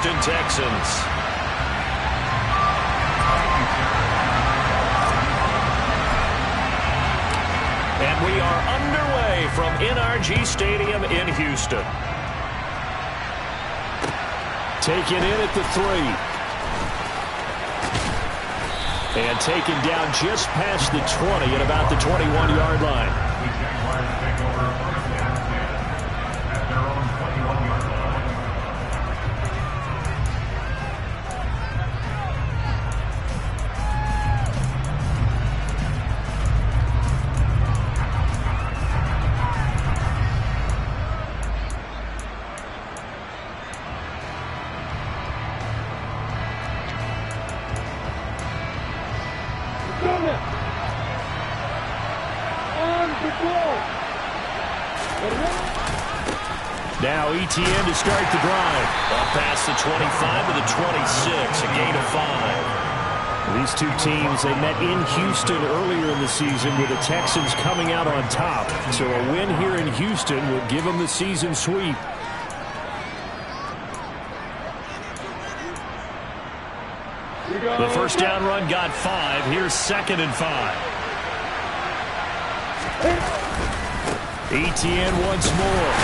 Texans. And we are underway from NRG Stadium in Houston. Taken in at the 3. And taken down just past the 20 at about the 21-yard line. Now ETN to start the drive. Up past the 25 to the 26, a gain of 5. These two teams, they met in Houston earlier in the season with the Texans coming out on top. So a win here in Houston would give them the season sweep. The first down run got 5. Here's 2nd and 5. ETN once more.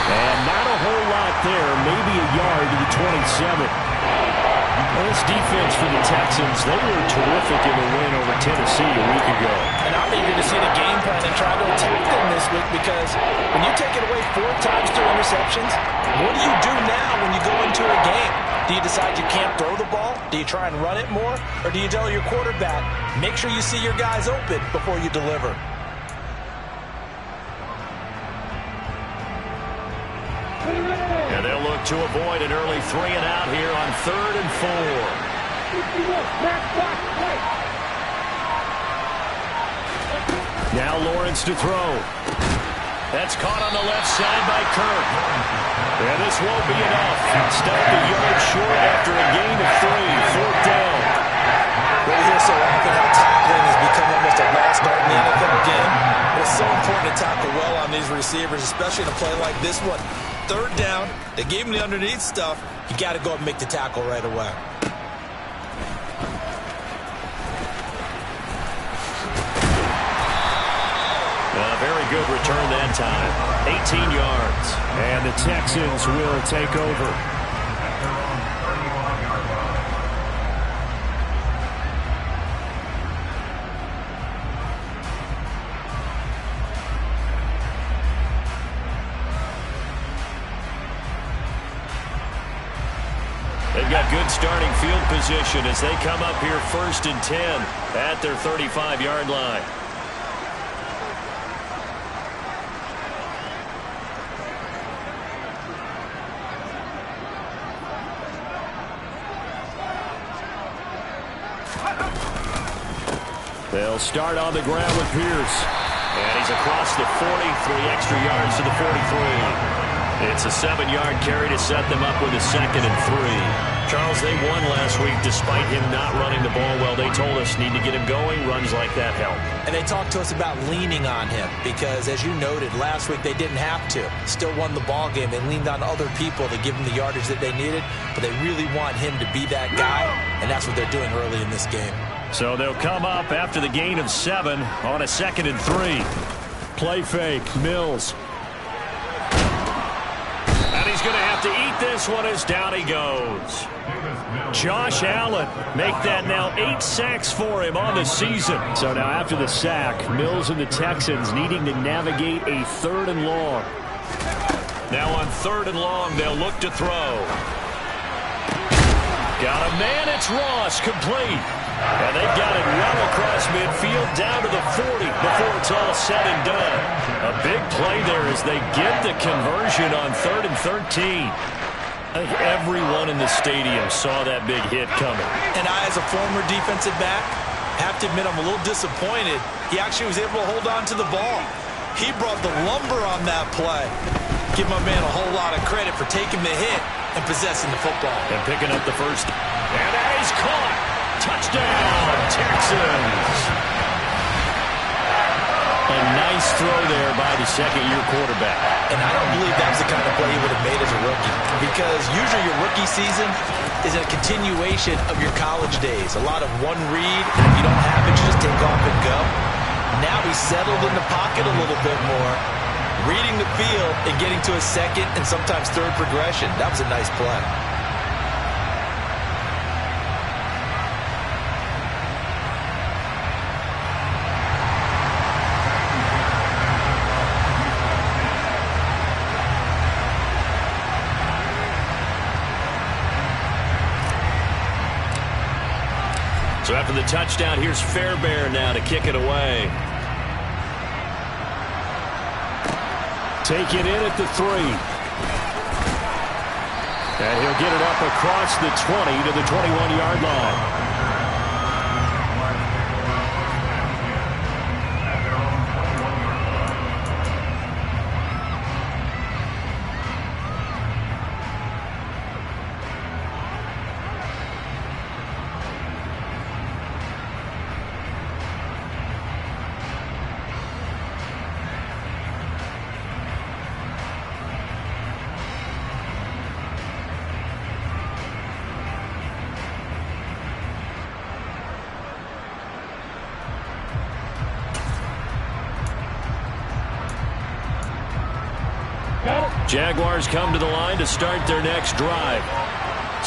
And not a whole lot there. Maybe a yard to the 27. Well, this defense for the Texans, they were terrific in the win over Tennessee a week ago. And I'm eager to see the game plan and try to attack them this week, because when you take it away 4 times through interceptions, what do you do now when you go into a game? Do you decide you can't throw the ball? Do you try and run it more? Or do you tell your quarterback, make sure you see your guys open before you deliver? And they'll look to avoid an early 3 and out here on 3rd and 4. Now Lawrence to throw. That's caught on the left side by Kirk. And this won't be enough. Stopped a yard short after a gain of 3. 4th down. Well, we hear so often how tackling has become almost a lost art in the NFL game. But it's so important to tackle well on these receivers, especially in a play like this one. 3rd down, they gave him the underneath stuff. You got to go up and make the tackle right away. A very good return that time. 18 yards. And the Texans will take over. They've got good starting field position as they come up here 1st and 10 at their 35-yard line. They'll start on the ground with Pierce. And he's across the 40, 3 extra yards to the 43. It's a 7-yard carry to set them up with a 2nd and 3. Charles, they won last week despite him not running the ball well. They told us need to get him going. Runs like that help. And they talked to us about leaning on him because, as you noted, last week they didn't have to. Still won the ball game. They leaned on other people to give them the yardage that they needed, but they really want him to be that guy, and that's what they're doing early in this game. So they'll come up after the gain of 7 on a 2nd and 3. Play fake, Mills. And he's going to have to eat this one as down he goes. Josh Allen, make that now 8 sacks for him on the season. So now after the sack, Mills and the Texans needing to navigate a 3rd and long. Now on 3rd and long, they'll look to throw. Got a man, it's Ross, complete. And they've got it well across midfield down to the 40 before it's all said and done. A big play there as they get the conversion on 3rd and 13. I think everyone in the stadium saw that big hit coming. And I, as a former defensive back, have to admit I'm a little disappointed. He actually was able to hold on to the ball. He brought the lumber on that play. Give my man a whole lot of credit for taking the hit and possessing the football. And picking up the first. And that is caught. Touchdown, Texans. A A nice throw there by the second-year quarterback. And I don't believe that was the kind of play he would have made as a rookie, because usually your rookie season is a continuation of your college days. A lot of one read, and if you don't have it, you just take off and go. Now he's settled in the pocket a little bit more, reading the field and getting to a second and sometimes third progression. That was a nice play. So after the touchdown, here's Fairbairn now to kick it away. Take it in at the 3. And he'll get it up across the 20 to the 21-yard line. Jaguars come to the line to start their next drive.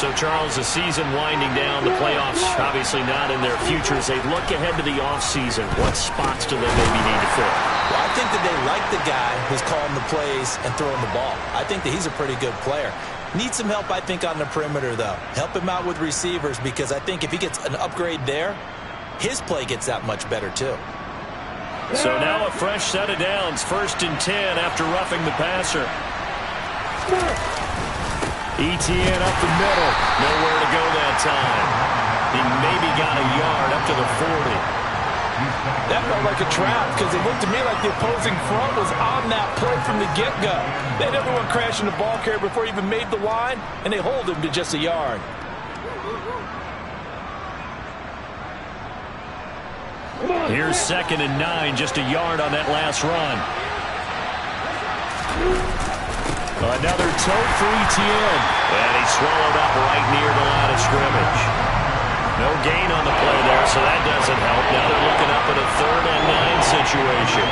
So, Charles, the season winding down, the playoffs obviously not in their future. As they look ahead to the offseason, what spots do they maybe need to fill? Well, I think that they like the guy who's calling the plays and throwing the ball. I think that he's a pretty good player. Needs some help, I think, on the perimeter, though. Help him out with receivers, because I think if he gets an upgrade there, his play gets that much better, too. So now a fresh set of downs. 1st and 10 after roughing the passer. ETN up the middle. Nowhere to go that time. He maybe got a yard up to the 40. That felt like a trap, because it looked to me like the opposing front was on that play from the get-go. They had everyone crashing the ball carrier before he even made the line, and they hold him to just a yard. Here's 2nd and 9, just a yard on that last run. Another tote for ETN. And he swallowed up right near the line of scrimmage. No gain on the play there, so that doesn't help. Now they're looking up at a 3rd and 9 situation.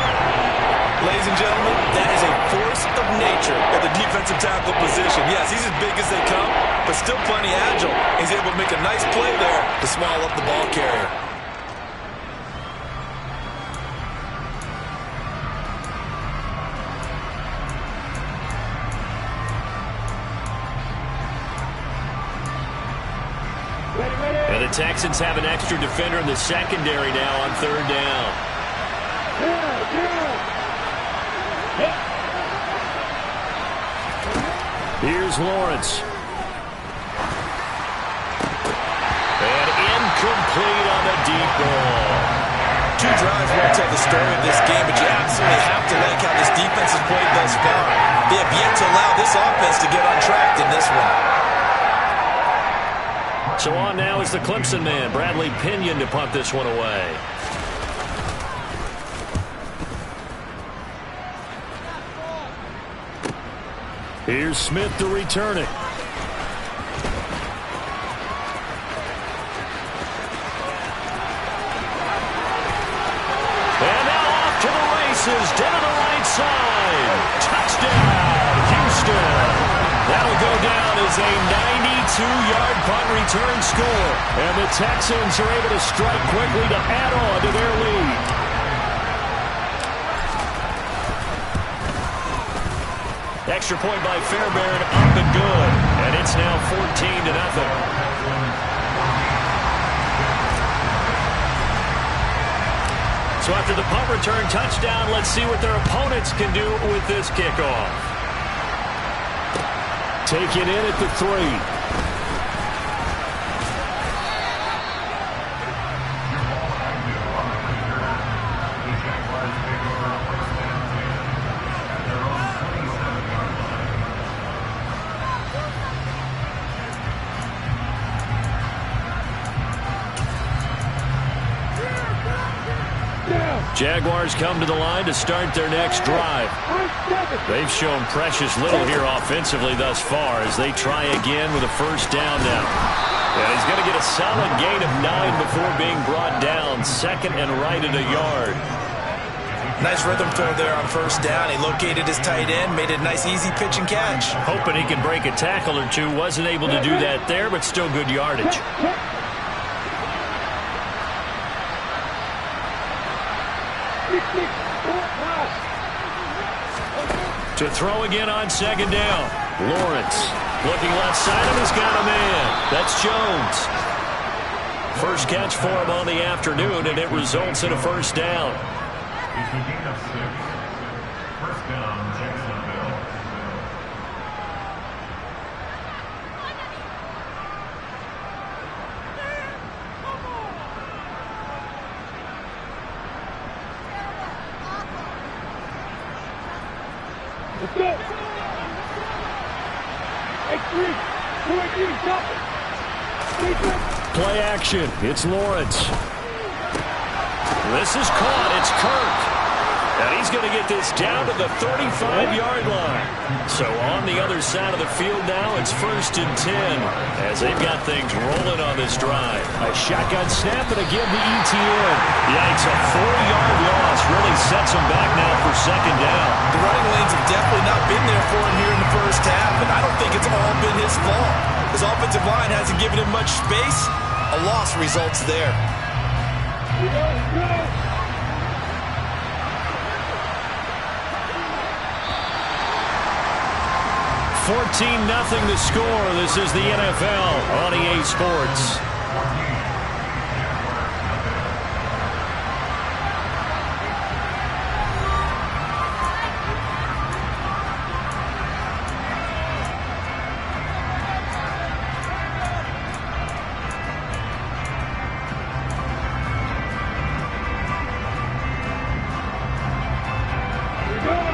Ladies and gentlemen, that is a force of nature at the defensive tackle position. Yes, he's as big as they come, but still plenty agile. He's able to make a nice play there to swallow up the ball carrier. And the Texans have an extra defender in the secondary now on 3rd down. Here's Lawrence. And incomplete on the deep ball. 2 drives won't tell the story of this game, but you absolutely have to like how this defense has played thus far. They have yet to allow this offense to get on track in this one. So on now is the Clemson man, Bradley Pinion, to punt this one away. Here's Smith to return it. And now off to the races, down to the right side. Touchdown, Houston. That'll go down as a 92-yard punt return score. And the Texans are able to strike quickly to add on to their lead. Extra point by Fairbairn, up and good. And it's now 14-0. So after the punt return touchdown, let's see what their opponents can do with this kickoff. Take it in at the 3. Jaguars come to the line to start their next drive. They've shown precious little here offensively thus far as they try again with a first down now. And he's going to get a solid gain of 9 before being brought down. Second and right at a yard. Nice rhythm throw there on first down. He located his tight end, made it a nice easy pitch and catch. Hoping he can break a tackle or two. Wasn't able to do that there, but still good yardage. To throw again on second down. Lawrence looking left side of him. He's got a man. That's Jones. First catch for him on the afternoon, and it results in a first down. First down, Jacksonville. Play action. It's Lawrence. This is caught. It's Kirk. And he's going to get this down to the 35-yard line. So on the other side of the field now, it's 1st and 10 as they've got things rolling on this drive. A shotgun snap and again to ETN. Yikes, a 4-yard loss really sets him back now for second down. The running lanes have definitely not been there for him here in the first half, and I don't think it's all been his fault. His offensive line hasn't given him much space. A loss results there. 14-0 the score. This is the NFL on EA Sports.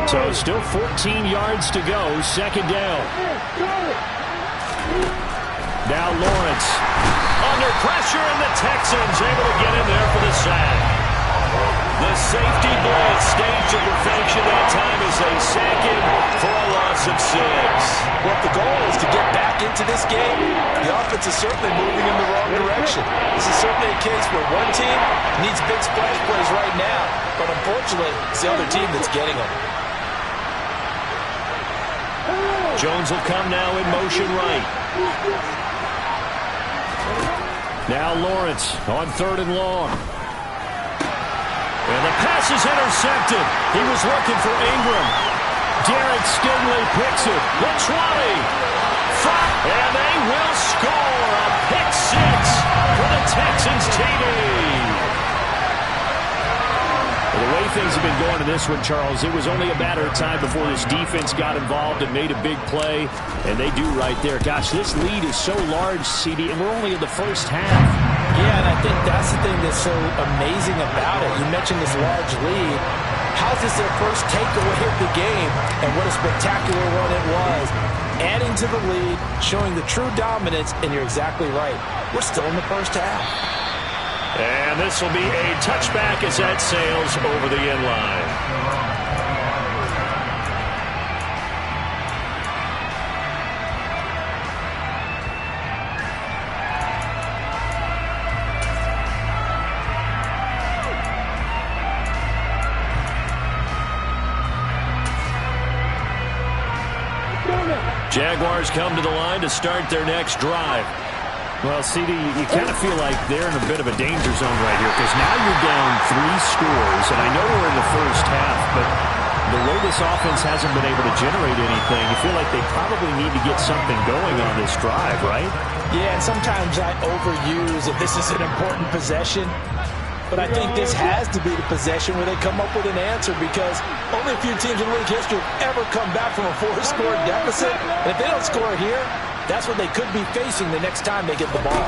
So still 14 yards to go. Second down. Now Lawrence under pressure, and the Texans able to get in there for the sack. The safety blitz staged to perfection that time as they sack him for a loss of 6. Well, if the goal is to get back into this game, the offense is certainly moving in the wrong direction. This is certainly a case where one team needs big splash plays right now, but unfortunately, it's the other team that's getting them. Jones will come now in motion right. Now Lawrence on 3rd and long. And the pass is intercepted. He was looking for Ingram. Derek Stingley picks it. The 20. And they will score a pick 6 for the Texans TD. The way things have been going in this one, Charles, it was only a matter of time before this defense got involved and made a big play, and they do right there. Gosh, this lead is so large, CD, and we're only in the first half. Yeah, and I think that's the thing that's so amazing about it. You mentioned this large lead. How's this their first takeaway of the game, and what a spectacular one it was. Adding to the lead, showing the true dominance, and you're exactly right. We're still in the first half. And this will be a touchback as that sails over the end line. Jaguars come to the line to start their next drive. Well, CD, you kind of feel like they're in a bit of a danger zone right here because now you're down 3 scores, and I know we're in the first half, but the way this offense hasn't been able to generate anything, you feel like they probably need to get something going on this drive, right? Yeah, and sometimes I overuse if this is an important possession, but I think this has to be the possession where they come up with an answer because only a few teams in league history have ever come back from a 4-score deficit, and if they don't score here, that's what they could be facing the next time they get the ball.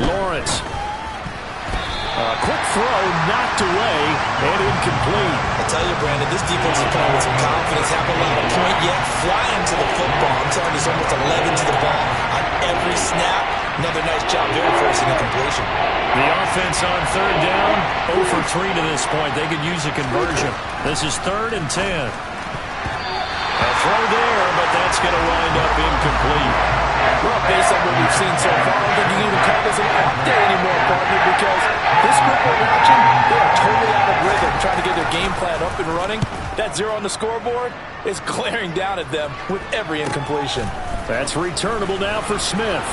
Lawrence. A quick throw, knocked away, and incomplete. I tell you, Brandon, this defense is playing with some confidence. Haven't allowed a point yet. Flying to the football. I'm telling you, it's almost 11 to the ball on every snap. Another nice job there forcing a completion. The offense on third down, 0 for 3 to this point. They could use a conversion. This is 3rd and 10. A throw there, but that's going to wind up incomplete. Well, based on what we've seen so far, I don't think you can even call this an off day anymore, partner, because this group we're watching, they are totally out of rhythm, trying to get their game plan up and running. That 0 on the scoreboard is glaring down at them with every incompletion. That's returnable now for Smith.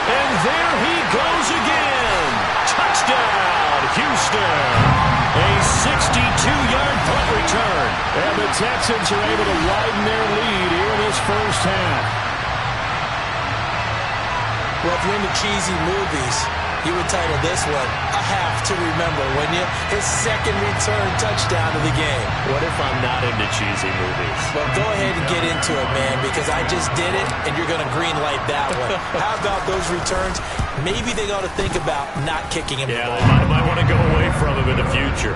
And there he goes again. Touchdown, Houston. A 62-yard punt return. And the Texans are able to widen their lead here in this first half. Well, if you're into cheesy movies, you would title this one "A Half to Remember," wouldn't you? His second return touchdown of the game. What if I'm not into cheesy movies? Well, go ahead and get into it, man, because I just did it, and you're going to green light that one. How about those returns? Maybe they got to think about not kicking him. Yeah, they might want to go away from him in the future.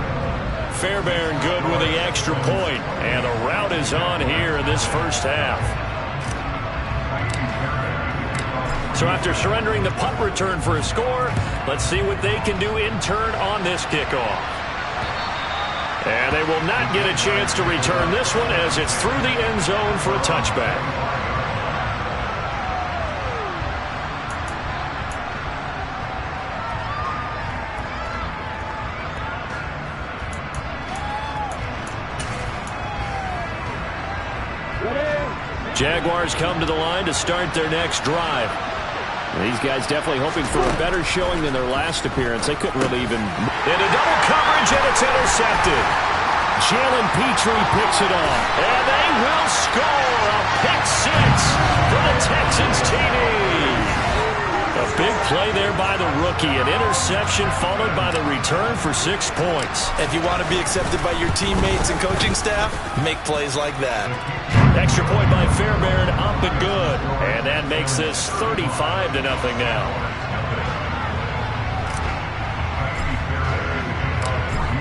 Fairbairn good with the extra point, and the route is on here in this first half. So after surrendering the punt return for a score, let's see what they can do in turn on this kickoff. And they will not get a chance to return this one as it's through the end zone for a touchback. Jaguars come to the line to start their next drive. These guys definitely hoping for a better showing than their last appearance. They couldn't really even... Into double coverage, and it's intercepted. Jalen Petrie picks it off. And they will score a pick six for the Texans TD. A big play there by the rookie. An interception followed by the return for 6 points. If you want to be accepted by your teammates and coaching staff, make plays like that. Extra point by Fairbairn, up and good. And that makes this 35-0 now.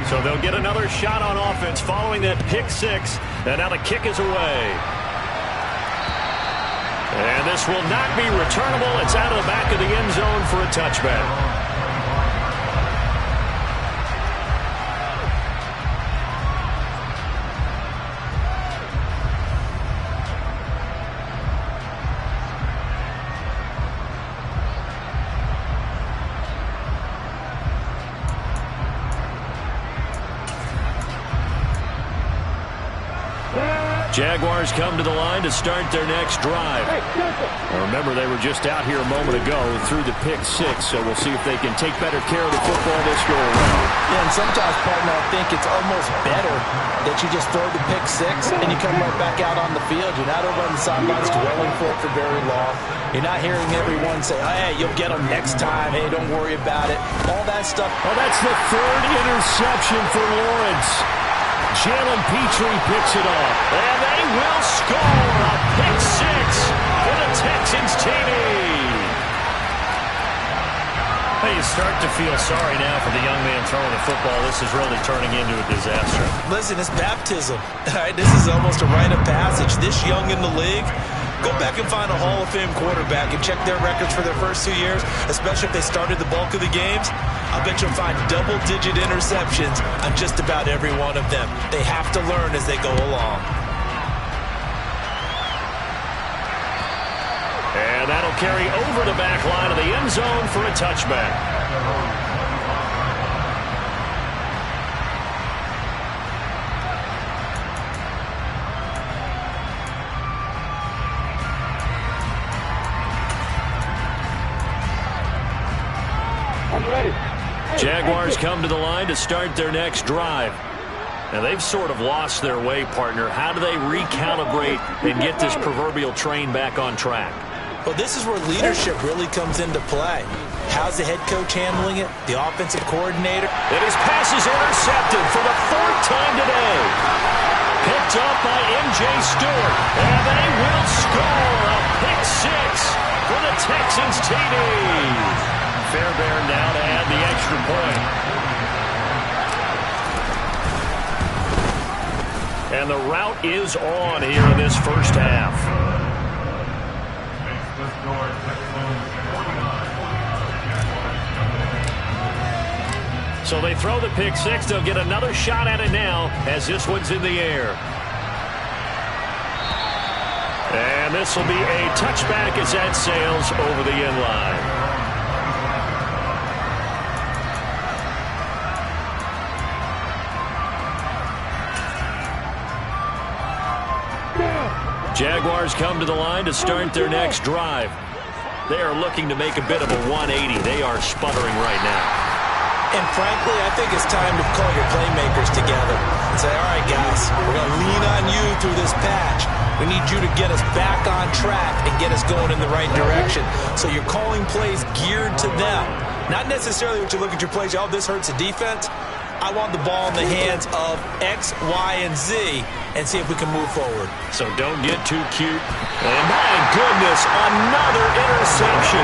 So they'll get another shot on offense following that pick six. And now the kick is away. And this will not be returnable. It's out of the back of the end zone for a touchback. Jaguars come to the line to start their next drive. Now remember, they were just out here a moment ago through the pick six, so we'll see if they can take better care of the football this go around. Yeah, and sometimes, partner, I think it's almost better that you just throw the pick six and you come right back out on the field. You're not over on the sidelines dwelling for it for very long. You're not hearing everyone say, oh, hey, you'll get them next time. Hey, don't worry about it. All that stuff. Oh, that's the third interception for Lawrence. Jalen Petrie picks it off, and they will score a pick six for the Texans TD. Hey, you start to feel sorry now for the young man throwing the football. This is really turning into a disaster. Listen, it's baptism. All right, this is almost a rite of passage. This young in the league, go back and find a Hall of Fame quarterback and check their records for their first 2 years, especially if they started the bulk of the games. I'll bet you'll find double-digit interceptions on just about every one of them. They have to learn as they go along. And that'll carry over the back line of the end zone for a touchback. Jaguars come to the line to start their next drive. Now, they've sort of lost their way, partner. How do they recalibrate and get this proverbial train back on track? Well, this is where leadership really comes into play. How's the head coach handling it? The offensive coordinator? And his pass is intercepted for the 4th time today. Picked up by M.J. Stewart. And they will score a pick six for the Texans TD. Fairbairn now to add the extra point. And the route is on here in this first half. Makes the score Texans 49. So they throw the pick six. They'll get another shot at it now as this one's in the air. And this will be a touchback as that sails over the end line. Jaguars come to the line to start their next drive. They are looking to make a bit of a 180. They are sputtering right now. And frankly, I think it's time to call your playmakers together and say, all right, guys, we're going to lean on you through this patch. We need you to get us back on track and get us going in the right direction. So you're calling plays geared to them. Not necessarily what you look at your plays, oh, this hurts the defense. I want the ball in the hands of X, Y, and Z and see if we can move forward. So don't get too cute. And my goodness, another interception.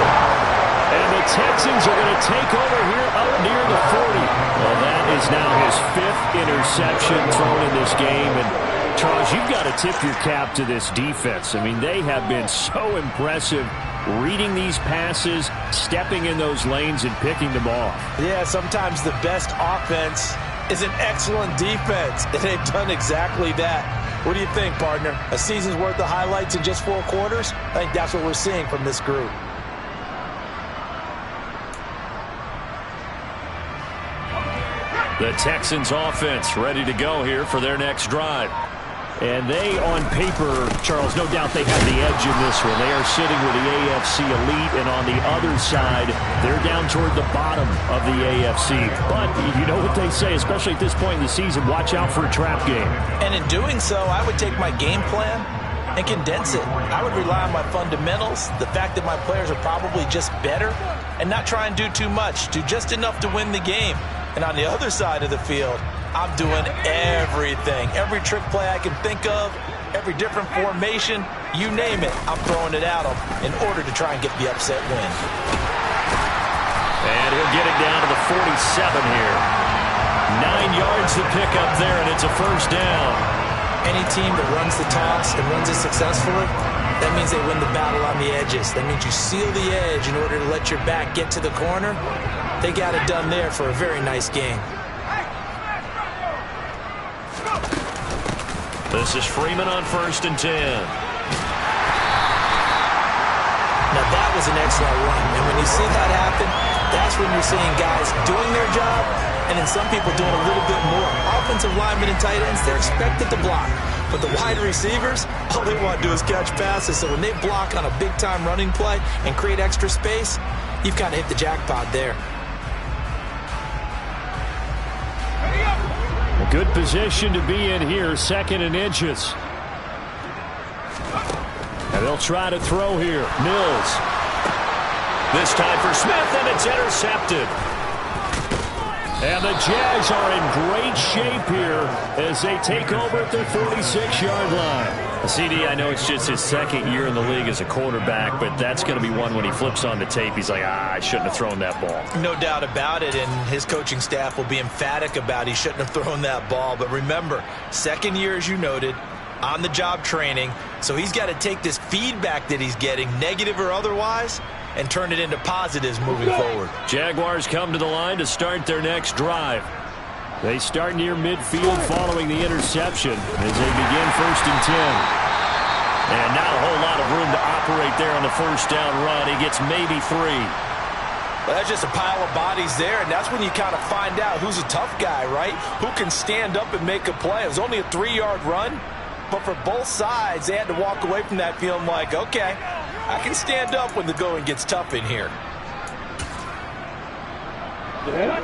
And the Texans are going to take over here up near the 40. Well, that is now his fifth interception thrown in this game. And Charles, you've got to tip your cap to this defense. I mean, they have been so impressive reading these passes, stepping in those lanes, and picking them off. Yeah, sometimes the best offense is an excellent defense, and they've done exactly that. What do you think, partner? A season's worth of highlights in just 4 quarters? I think that's what we're seeing from this group. The Texans offense ready to go here for their next drive. And they, on paper, Charles, no doubt they have the edge in this one. They are sitting with the AFC elite, and on the other side, they're down toward the bottom of the AFC. But you know what they say, especially at this point in the season, watch out for a trap game. And in doing so, I would take my game plan and condense it. I would rely on my fundamentals, the fact that my players are probably just better, and not try and do too much, do just enough to win the game. And on the other side of the field, I'm doing everything. Every trick play I can think of, every different formation, you name it, I'm throwing it at them in order to try and get the upset win. And he'll get it down to the 47 here. 9 yards to pick up there, and it's a first down. Any team that runs the toss and runs it successfully, that means they win the battle on the edges. That means you seal the edge in order to let your back get to the corner. They got it done there for a very nice game. This is Freeman on 1st and 10. Now that was an excellent run. And when you see that happen, that's when you're seeing guys doing their job and then some people doing a little bit more. Offensive linemen and tight ends, they're expected to block. But the wide receivers, all they want to do is catch passes. So when they block on a big-time running play and create extra space, you've kind of hit the jackpot there. Good position to be in here, 2nd and inches. And they'll try to throw here. Mills. This time for Smith, and it's intercepted. And the Jags are in great shape here as they take over at their 46-yard line. CD, I know it's just his 2nd year in the league as a quarterback, but that's going to be one when he flips on the tape, he's like, I shouldn't have thrown that ball. No doubt about it, and his coaching staff will be emphatic about he shouldn't have thrown that ball. But remember, 2nd year, as you noted, on-the-job training, so he's got to take this feedback that he's getting, negative or otherwise, and turn it into positives moving forward. Jaguars come to the line to start their next drive. They start near midfield following the interception as they begin 1st and 10. And not a whole lot of room to operate there on the first down run. He gets maybe 3. Well, that's just a pile of bodies there, and that's when you kind of find out who's a tough guy, right? Who can stand up and make a play. It was only a 3-yard run, but for both sides, they had to walk away from that feeling like, okay, I can stand up when the going gets tough in here.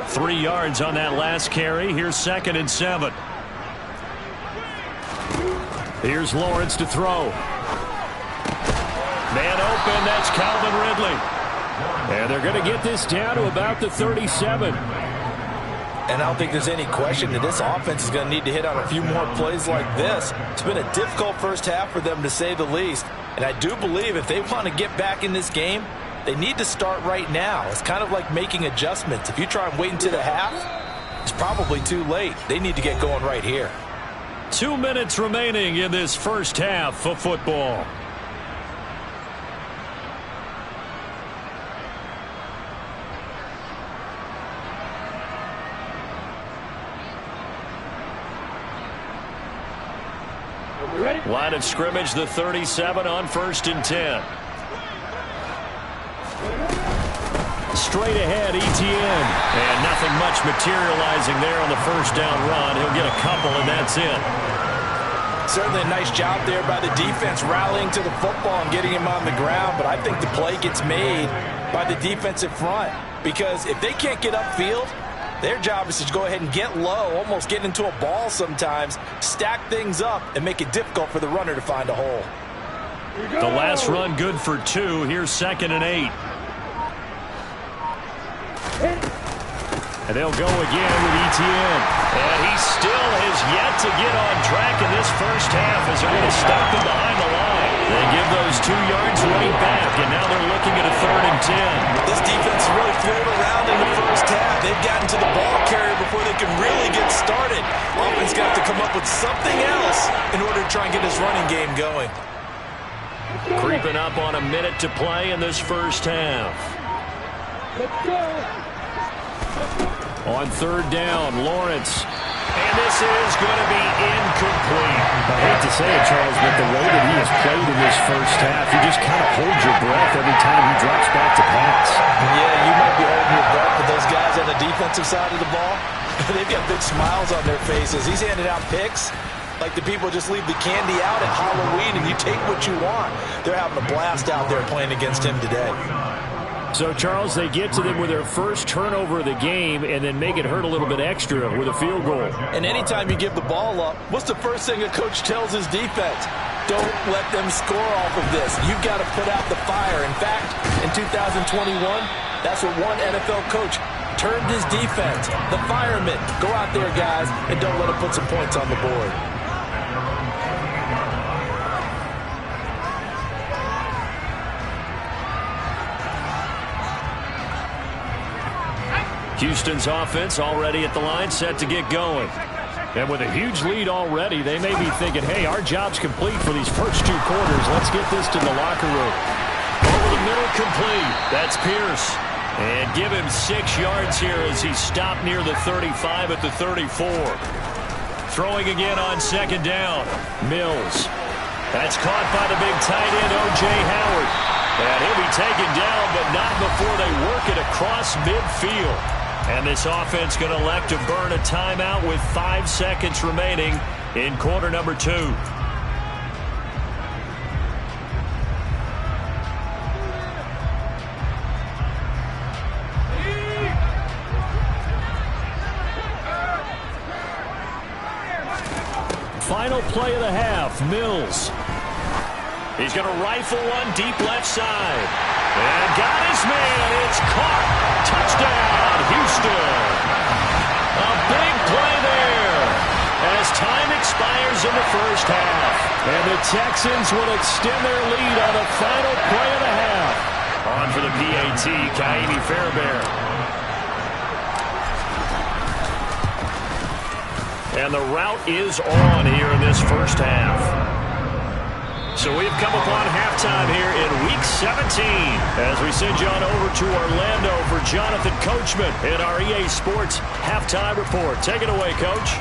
3 yards on that last carry. Here's 2nd and 7. Here's Lawrence to throw. Man open, that's Calvin Ridley. And they're going to get this down to about the 37. And I don't think there's any question that this offense is going to need to hit on a few more plays like this. It's been a difficult first half for them, to say the least. And I do believe if they want to get back in this game, they need to start right now. It's kind of like making adjustments. If you try and wait until the half, it's probably too late. They need to get going right here. 2 minutes remaining in this first half of football. Line of scrimmage, the 37 on 1st and 10. Straight ahead, ETN. And nothing much materializing there on the first down run. He'll get a couple, and that's it. Certainly a nice job there by the defense rallying to the football and getting him on the ground. But I think the play gets made by the defensive front. Because if they can't get upfield, their job is to go ahead and get low, almost get into a ball sometimes, stack things up, and make it difficult for the runner to find a hole. The last run good for 2. Here's 2nd and 8. And they'll go again with ETN. And he still has yet to get on track in this first half as they're going to stop him behind the line. They give those 2 yards right back, and now they're looking at a 3rd and 10. This defense really flew around in the first half. They've gotten to the ball carrier before they can really get started. Offense got to come up with something else in order to try and get his running game going. Creeping up on a minute to play in this first half. Let's go. On 3rd down, Lawrence. And this is going to be incomplete. I hate to say it, Charles, but the way that he has played in this first half, you just kind of hold your breath every time he drops back to pass. Yeah, you might be holding your breath, but those guys on the defensive side of the ball, they've got big smiles on their faces. He's handing out picks like the people just leave the candy out at Halloween and you take what you want. They're having a blast out there playing against him today. So, Charles, they get to them with their first turnover of the game and then make it hurt a little bit extra with a field goal. And anytime you give the ball up, what's the first thing a coach tells his defense? Don't let them score off of this. You've got to put out the fire. In fact, in 2021, that's what one NFL coach termed his defense. The firemen. Go out there, guys, and don't let them put some points on the board. Houston's offense already at the line, set to get going. And with a huge lead already, they may be thinking, hey, our job's complete for these first 2 quarters. Let's get this to the locker room. Over the middle, complete. That's Pierce. And give him 6 yards here as he stopped near the 35 at the 34. Throwing again on 2nd down. Mills. That's caught by the big tight end, O.J. Howard. And he'll be taken down, but not before they work it across midfield. And this offense going to elect to burn a timeout with 5 seconds remaining in quarter number 2. Final play of the half, Mills. He's going to rifle one deep left side. And got his man. It's caught. Touchdown, Houston. A big play there as time expires in the first half. And the Texans will extend their lead on the final play of the half. On for the PAT, Kaimi Fairbairn. And the route is on here in this first half. So we've come upon halftime here in Week 17 as we send you on over to Orlando for Jonathan Coachman in our EA Sports Halftime Report. Take it away, Coach.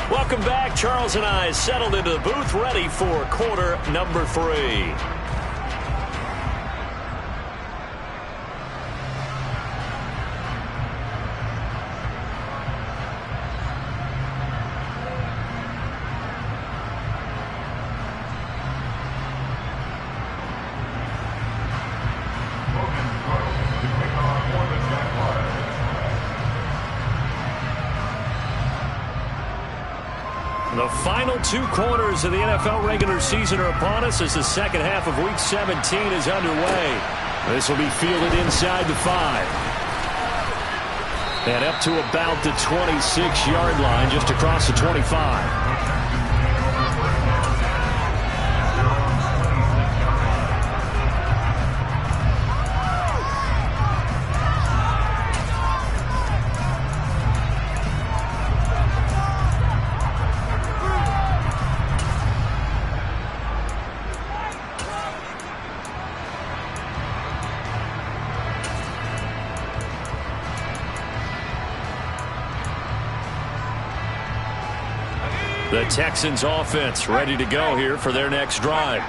Welcome back. Charles and I settled into the booth, ready for quarter number 3. The final 2 quarters of the NFL regular season are upon us as the second half of Week 17 is underway. This will be fielded inside the 5. And up to about the 26-yard line, just across the 25. The Texans offense ready to go here for their next drive.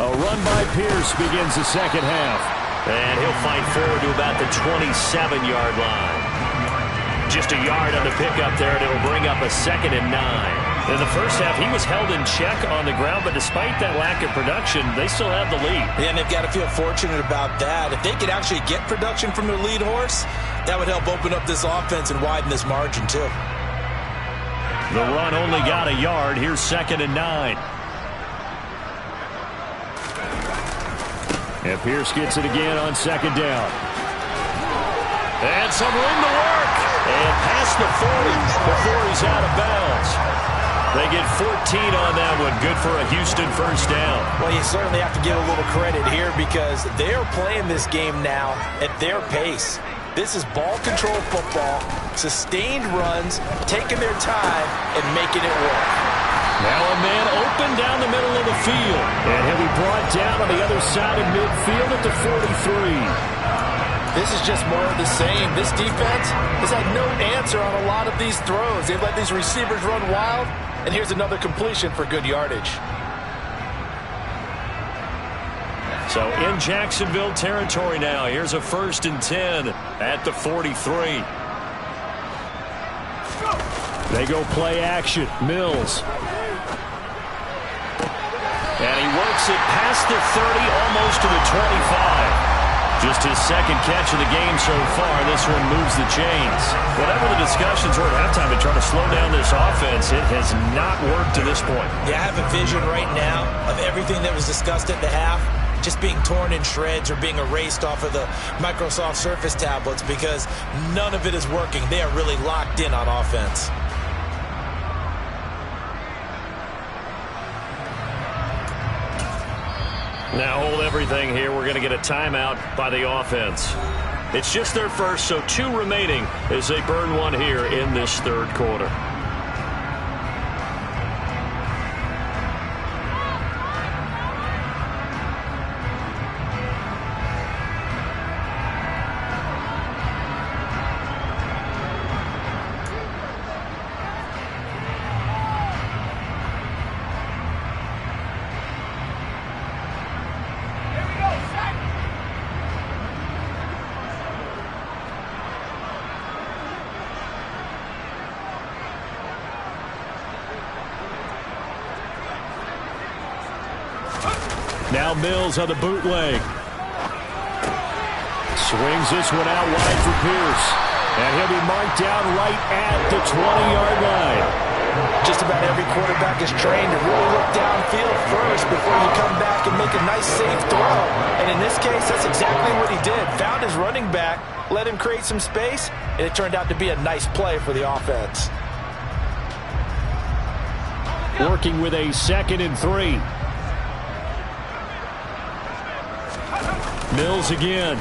A run by Pierce begins the second half. And he'll fight forward to about the 27-yard line. Just a yard on the pickup there, and it'll bring up a 2nd and 9. In the first half, he was held in check on the ground, but despite that lack of production, they still have the lead. Yeah, and they've got to feel fortunate about that. If they could actually get production from their lead horse, that would help open up this offense and widen this margin, too. The run only got a yard. Here's 2nd and 9. And Pierce gets it again on 2nd down. And some room to work. And past the 40 before he's out of bounds. They get 14 on that one. Good for a Houston first down. Well, you certainly have to give a little credit here because they're playing this game now at their pace. This is ball control football, sustained runs, taking their time, and making it work. Now a man open down the middle of the field. And he'll be brought down on the other side of midfield at the 43. This is just more of the same. This defense has had no answer on a lot of these throws. They've let these receivers run wild, and here's another completion for good yardage. So in Jacksonville territory now. Here's a 1st and 10 at the 43. They go play action. Mills. And he works it past the 30, almost to the 25. Just his 2nd catch of the game so far. This one moves the chains. Whatever the discussions were at halftime to try to slow down this offense, it has not worked to this point. Yeah, I have a vision right now of everything that was discussed at the half just being torn in shreds or being erased off of the Microsoft Surface tablets because none of it is working. They are really locked in on offense. Now hold everything here. We're going to get a timeout by the offense. It's just their first, so 2 remaining as they burn one here in this 3rd quarter. Now Mills on the bootleg. Swings this one out wide for Pierce. And he'll be marked down right at the 20-yard line. Just about every quarterback is trained to really look downfield first before you come back and make a nice, safe throw. And in this case, that's exactly what he did. Found his running back, let him create some space, and it turned out to be a nice play for the offense. Working with a 2nd and 3. Mills again.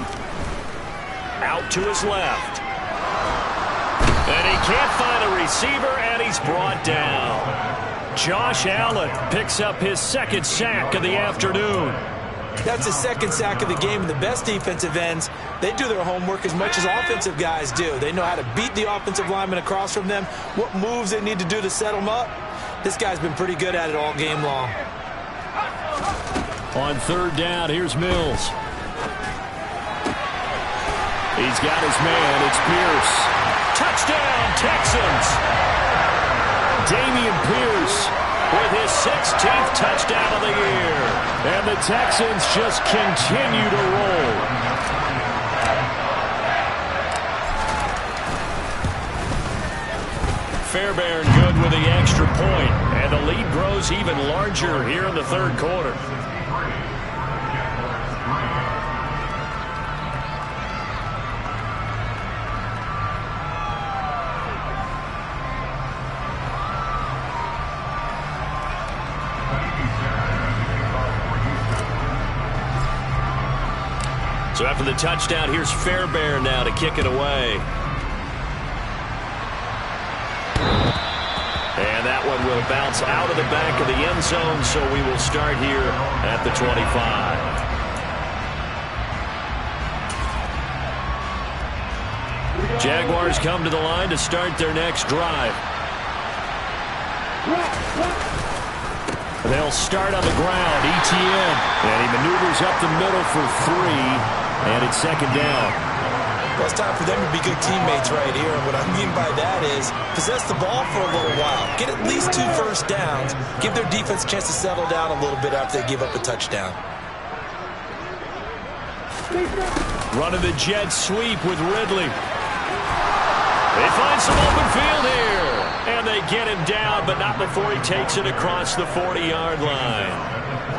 Out to his left. And he can't find a receiver, and he's brought down. Josh Allen picks up his 2nd sack of the afternoon. That's his 2nd sack of the game, and the best defensive ends, they do their homework as much as offensive guys do. They know how to beat the offensive lineman across from them, what moves they need to do to set them up. This guy's been pretty good at it all game long. On 3rd down, here's Mills. He's got his man. It's Pierce. Touchdown, Texans. Dameon Pierce with his 16th touchdown of the year. And the Texans just continue to roll. Fairbairn good with the extra point. And the lead grows even larger here in the 3rd quarter. So after the touchdown, here's Fairbairn now to kick it away. And that one will bounce out of the back of the end zone, so we will start here at the 25. Jaguars come to the line to start their next drive. They'll start on the ground. ETN. And he maneuvers up the middle for 3. And it's second down. Well, it's time for them to be good teammates right here. And what I mean by that is possess the ball for a little while. Get at least 2 first downs. Give their defense a chance to settle down a little bit after they give up a touchdown. Running the jet sweep with Ridley. They find some open field here. And they get him down, but not before he takes it across the 40-yard line.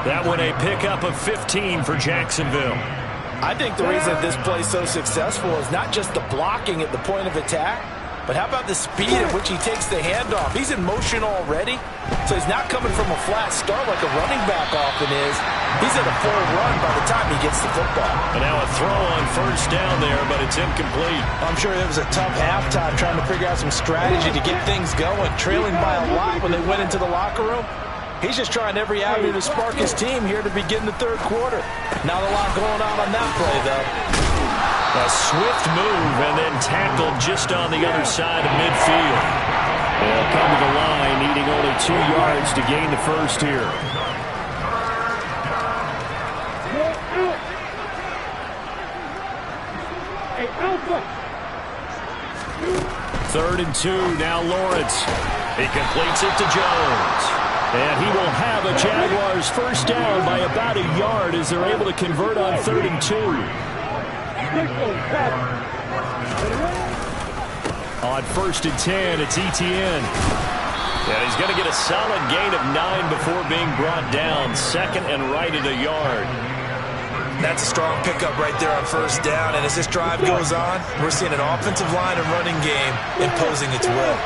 That one a pickup of 15 for Jacksonville. I think the reason this play is so successful is not just the blocking at the point of attack, but how about the speed at which he takes the handoff? He's in motion already, so he's not coming from a flat start like a running back often is. He's at a full run by the time he gets the football. And now a throw on first down there, but it's incomplete. I'm sure it was a tough halftime trying to figure out some strategy to get things going, trailing by a lot when they went into the locker room. He's just trying every avenue to spark his team here to begin the third quarter. Not a lot going on that play, though. A swift move and then tackled just on the other side of midfield. They'll come to the line, needing only 2 yards to gain the first here. Third and 2, now Lawrence. He completes it to Jones. And he will have a Jaguars first down by about a yard as they're able to convert on 3rd and 2. On 1st and 10, it's ETN. And he's going to get a solid gain of 9 before being brought down. Second and right at a yard. That's a strong pickup right there on first down. And as this drive goes on, we're seeing an offensive line and running game imposing its will.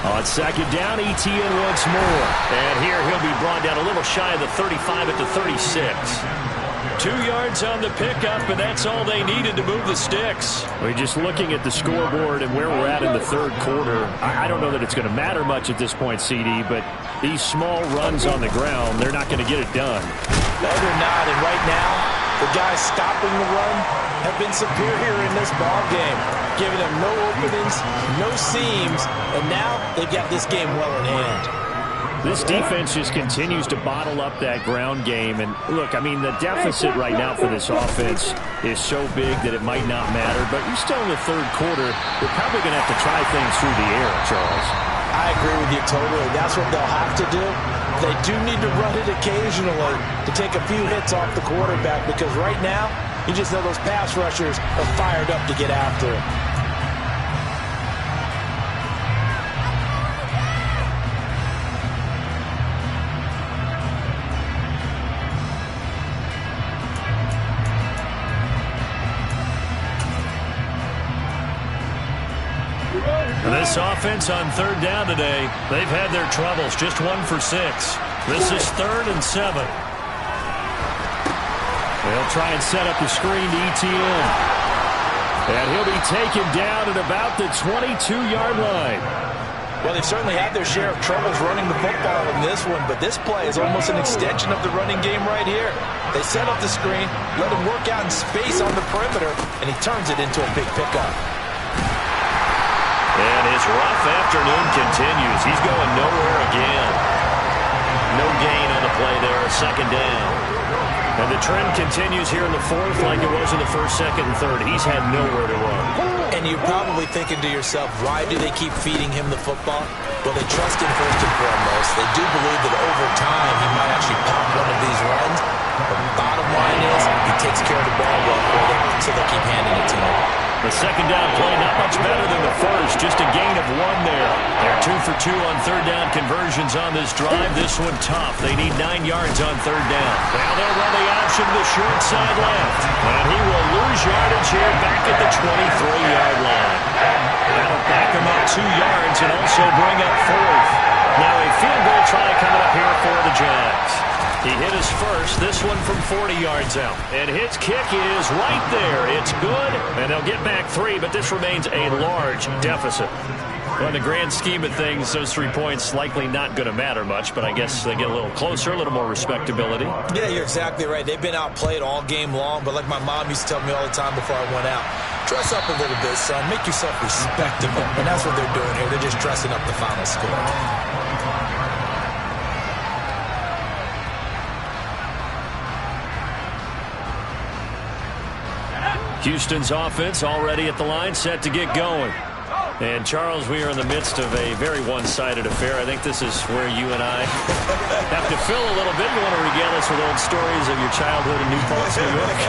On second down, ETN once more. And here he'll be brought down a little shy of the 35 at the 36. 2 yards on the pickup, and that's all they needed to move the sticks. We're just looking at the scoreboard and where we're at in the third quarter. I don't know that it's going to matter much at this point, CD, but these small runs on the ground, they're not going to get it done. No, they're not, and right now, the guys stopping the run have been superior in this ball game, giving them no openings, no seams, and now they've got this game well in hand. This defense just continues to bottle up that ground game. And look, I mean, the deficit right now for this offense is so big that it might not matter. But you're still in the third quarter. They're probably going to have to try things through the air, Charles. I agree with you totally. That's what they'll have to do. They do need to run it occasionally to take a few hits off the quarterback, because right now, you just know those pass rushers are fired up to get after him. This offense on third down today, they've had their troubles. Just 1 for 6. This is 3rd and 7. They'll try and set up the screen to ETN. And he'll be taken down at about the 22-yard line. Well, they've certainly had their share of troubles running the football in this one, but this play is almost an extension of the running game right here. They set up the screen, let him work out in space on the perimeter, and he turns it into a big pickup. And his rough afternoon continues. He's going nowhere again. No gain on the play there, a second down. And the trend continues here in the fourth like it was in the first, second, and third. He's had nowhere to run. And you're probably thinking to yourself, why do they keep feeding him the football? Well, they trust him first and foremost. They do believe that over time he might actually pop one of these runs. But the bottom line is he takes care of the ball well for them, so they keep handing it to him. The second down play not much better than the first. Just a gain of 1 there. They're 2 for 2 on third down conversions on this drive. This one tough. They need 9 yards on third down. Now they'll run the option to the short side left. And he will lose yardage here back at the 23-yard line. That'll back him up 2 yards and also bring up 4th. Now a field goal try coming up here for the Jags. He hit his first, this one from 40 yards out. And his kick is right there. It's good, and they'll get back 3, but this remains a large deficit. Well, in the grand scheme of things, those 3 points likely not going to matter much, but I guess they get a little closer, a little more respectability. Yeah, you're exactly right. They've been outplayed all game long, but like my mom used to tell me all the time before I went out, dress up a little bit, son. Make yourself respectable. And that's what they're doing here. They're just dressing up the final score. Houston's offense already at the line, set to get going. And, Charles, we are in the midst of a very one-sided affair. I think this is where you and I have to fill a little bit. You want to regale us with old stories of your childhood in New Paltz, New York?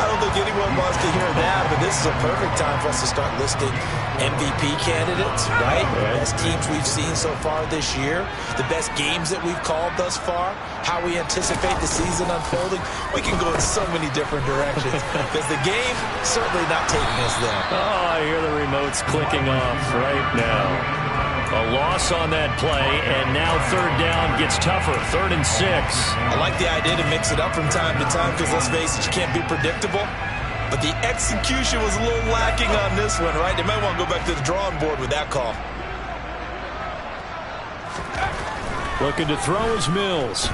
I don't think anyone wants to hear that, but this is a perfect time for us to start listing MVP candidates, right? The best teams we've seen so far this year, the best games that we've called thus far, how we anticipate the season unfolding. We can go in so many different directions because the game certainly not taking us there. Oh, I hear the remotes clicking off right now. A loss on that play, and now 3rd down gets tougher. 3rd and 6. I like the idea to mix it up from time to time because, let's face it, you can't be predictable. But the execution was a little lacking on this one, right? They might want to go back to the drawing board with that call. Looking to throw is Mills.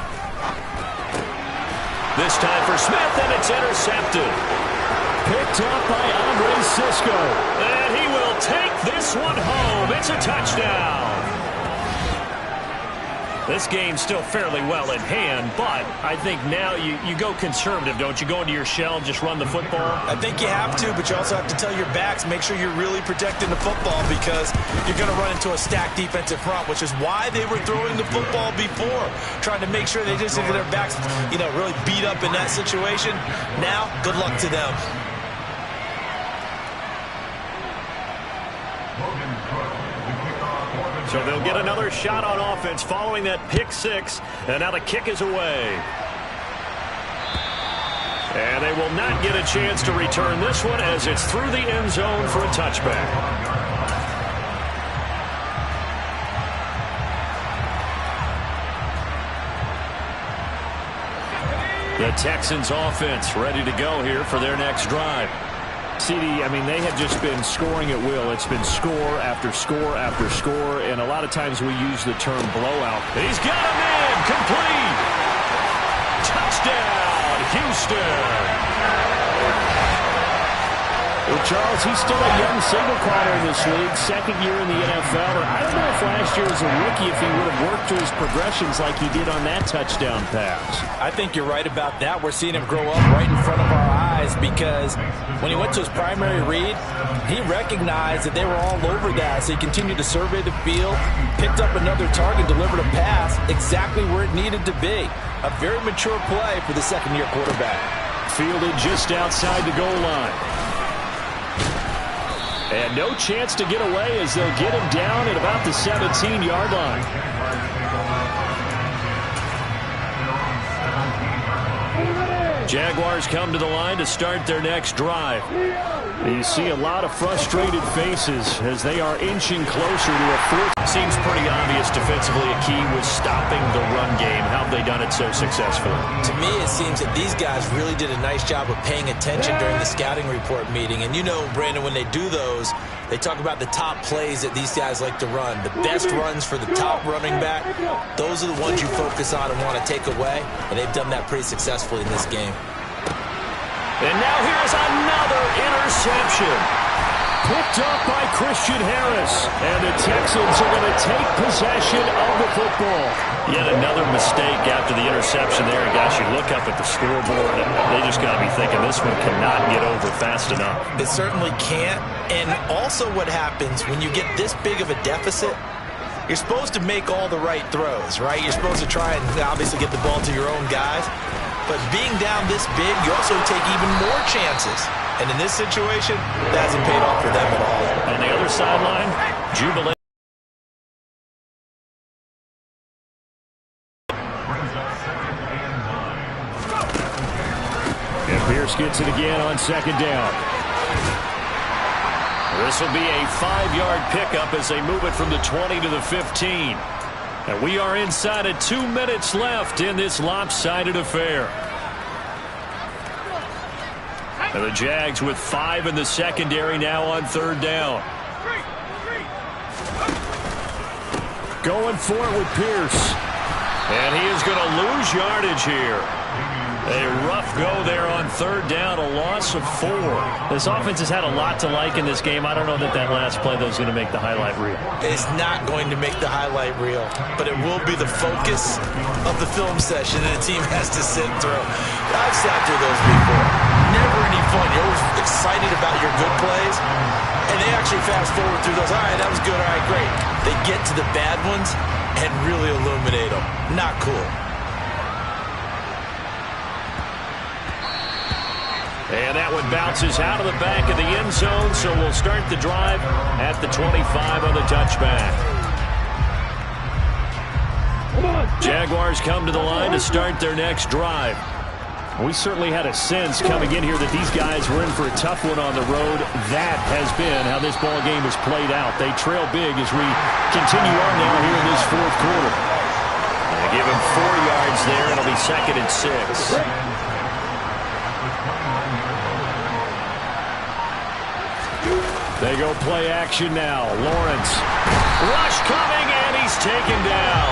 This time for Smith, and it's intercepted. Picked up by Andre Sisco. And he will take this one home. It's a touchdown. This game's still fairly well in hand, but I think now you go conservative, don't you? Go into your shell and just run the football? I think you have to, but you also have to tell your backs, make sure you're really protecting the football because you're going to run into a stacked defensive front, which is why they were throwing the football before, trying to make sure they just get their backs, really beat up in that situation. Now, good luck to them. So they'll get another shot on offense following that pick 6, and now the kick is away. And they will not get a chance to return this one as it's through the end zone for a touchback. The Texans offense ready to go here for their next drive. CD, they have just been scoring at will. It's been score after score after score, and a lot of times we use the term blowout. He's got a man complete. Touchdown, Houston. Well, Charles, he's still a young signal caller in this league, 2nd year in the NFL. And I don't know if last year as a rookie if he would have worked to his progressions like he did on that touchdown pass. I think you're right about that. We're seeing him grow up right in front of our eyes because when he went to his primary read, he recognized that they were all over that. So he continued to survey the field, picked up another target, delivered a pass exactly where it needed to be. A very mature play for the 2nd-year quarterback. Fielded just outside the goal line. And no chance to get away as they'll get him down at about the 17-yard line. Jaguars come to the line to start their next drive. You see a lot of frustrated faces as they are inching closer to a 4th. Seems pretty obvious defensively a key was stopping the run game. How have they done it so successfully? To me, it seems that these guys really did a nice job of paying attention during the scouting report meeting. And Brandon, when they do those, they talk about the top plays that these guys like to run. The best runs for the top running back, those are the ones you focus on and want to take away. And they've done that pretty successfully in this game. And now here's another interception. Picked up by Christian Harris. And the Texans are going to take possession of the football. Yet another mistake after the interception there. And gosh, you look up at the scoreboard, and they just got to be thinking this one cannot get over fast enough. It certainly can't. And also what happens when you get this big of a deficit, you're supposed to make all the right throws, right? You're supposed to try and obviously get the ball to your own guys. But being down this big, you also take even more chances. And in this situation, that hasn't paid off for them at all. On the other sideline, jubilant. And Pierce gets it again on 2nd down. This will be a 5-yard pickup as they move it from the 20 to the 15. And we are inside of 2 minutes left in this lopsided affair. And the Jags with 5 in the secondary now on 3rd down. Going for it with Pierce. And he is going to lose yardage here. A rough go there on 3rd down, a loss of 4. This offense has had a lot to like in this game. I don't know that last play, though, is going to make the highlight reel. It's not going to make the highlight reel, but it will be the focus of the film session that the team has to sit through. I've sat through those before. Never any fun. You're always excited about your good plays, and they actually fast forward through those. All right, that was good. All right, great. They get to the bad ones and really illuminate them. Not cool. And that one bounces out of the back of the end zone, so we'll start the drive at the 25 on the touchback. Jaguars come to the line to start their next drive. We certainly had a sense coming in here that these guys were in for a tough one on the road. That has been how this ball game has played out. They trail big as we continue on now here in this 4th quarter. They give him 4 yards there, and it'll be 2nd and 6. They go play action now. Lawrence. Rush coming, and he's taken down.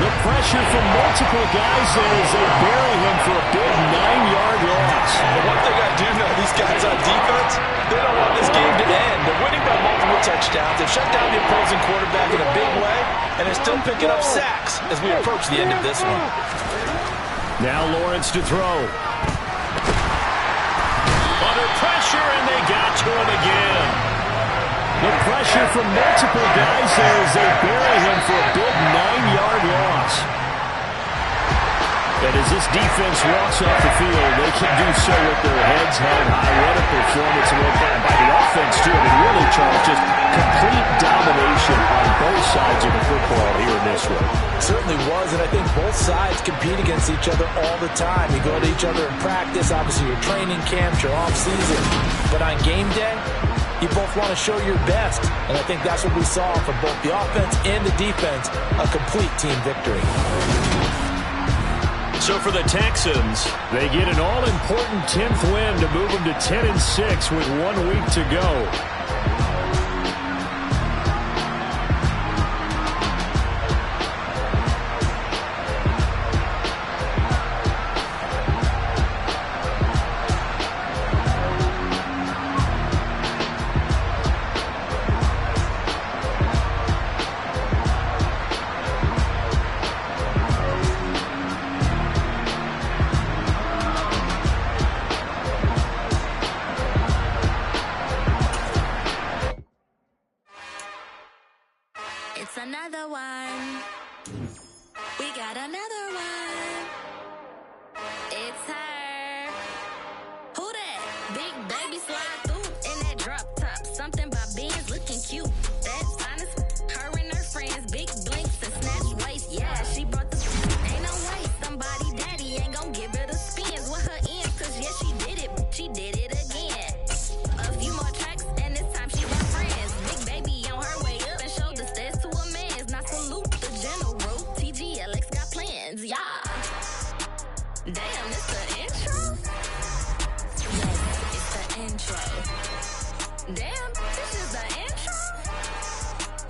The pressure from multiple guys as they bury him for a big 9-yard loss. But one thing I do know, these guys on defense, they don't want this game to end. They're winning by multiple touchdowns. They've shut down the opposing quarterback in a big way, and they're still picking up sacks as we approach the end of this one. Now Lawrence to throw. Under pressure, and they got to him again. The pressure from multiple guys there as they bury him for a big 9-yard loss. And as this defense walks off the field, they can do so with their heads held high. What a performance by the offense, too. I mean, really, Charles, just complete domination on both sides of the football here in this one. Certainly was, and I think both sides compete against each other all the time. You go to each other in practice, obviously your training camps, your off-season. But on game day, you both want to show your best, and I think that's what we saw from both the offense and the defense, a complete team victory. So for the Texans, they get an all-important 10th win to move them to 10-6 with 1 week to go. It's another one. We got another one. It's her. Who that? Big baby slide through in that drop top. Something by Benz looking cute. That's honest. Her and her friends, big blinks and snatch waist. Yeah, she brought the. Ain't no way somebody daddy ain't gon' give her the spins with her ends. Cause yeah, she did it. She did it again. A few more tracks and this time she brought friends. Big baby on her way up and showed the stairs to a man's. Now salute the general. TGLX got plans, yeah. Damn, it's the intro? Yes, it's the intro. Damn, this is the intro?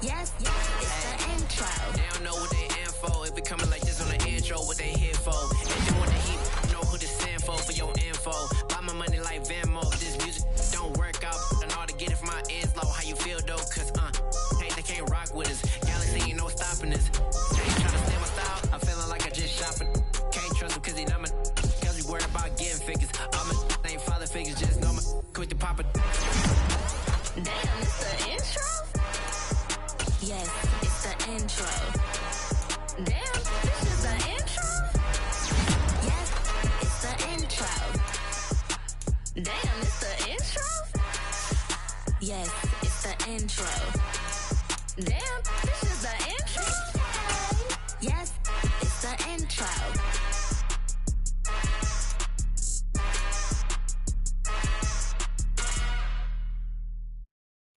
Yes, it's the intro. They don't know what they in for. It be coming like this on the intro, what they here for. If you want the heat, you know who to send for your info. Buy my money like Venmo. If this music don't work out, I know how to get it from my ends low. How you feel though? Cause hey, they can't rock with us. Galaxy ain't no stopping us. They ain't trying to steal my style. I'm feeling like I just shopping. Can't trust him cause he not my. Cause we worried about getting figures. All my ain't father figures, just know my quick to pop it. Damn, it's the intro? Yes, it's the intro. Damn, this is the intro? Yes, it's the intro. Damn, it's the intro? Yes, it's the intro. Damn, this is the intro? Yes, it's the intro.